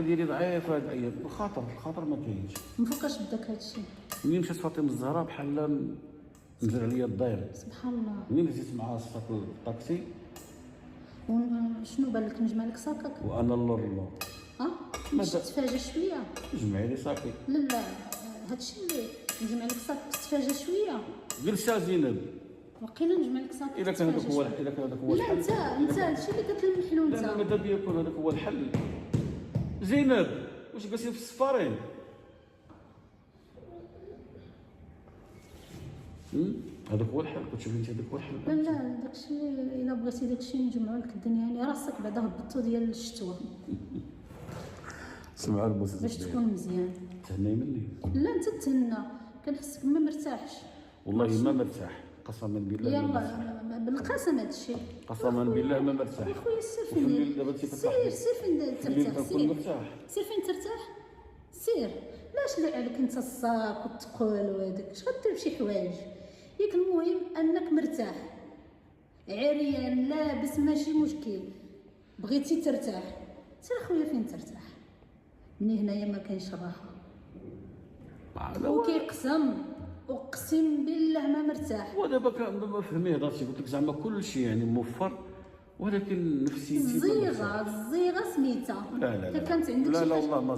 ديالي ضعيف هاد الايام، الخاطر ما كاينش. من فوقاش بداك هادشي؟ منين مشات فاطمه الزهراء بحال نزل عليا الداير. سبحان الله. منين جيت مع صفاك الطاكسي شنو بان لك؟ نجمع لك ساكك؟ وانا اللور باش تتفاجا شويه. جمعي لي ساكي. لا هادشي اللي نجمع لك ساك تتفاجا شويه. جلسه زينب وقيلا نجمع لك ساك. الا كان هذاك هو الحل. لا انت هادشي اللي قلت لي نحلو انت. لا ماذا بيا يكون هذاك هو الحل. زينب واش جالسين في السفارين؟ هذاك هو الحل. كنت شوفي انت هذاك هو الحل. لا داكشي الا بغيتي داكشي نجمعو لك الدنيا، يعني راسك بعدا هبطو ديال الشتوى سمعوا المسلسل باش تكون مزيان. تهني مني. لا انت تهنى، كنحسك ما مرتاحش. والله ما مرتاح قسما بالله. يلا بالقسم هادشي. قسما بالله ما مرتاح. خويا سير فين سير فين ترتاح. سير فين ترتاح. سير لاش لا عليك انت الصاك والثقل وهذاك، اش غدير بشي حوايج. ياك المهم انك مرتاح عريان لابس ماشي مشكل، بغيتي ترتاح سير خويا فين ترتاح. من هنايا ما كاينش راحه. وكيقسم اقسم بالله ما مرتاح. ودابا فهمي هضرتي قلت لك زعما كل شيء يعني موفر، ولكن نفسيتي الزيغه سميتها. لا كانت عندك لا والله ما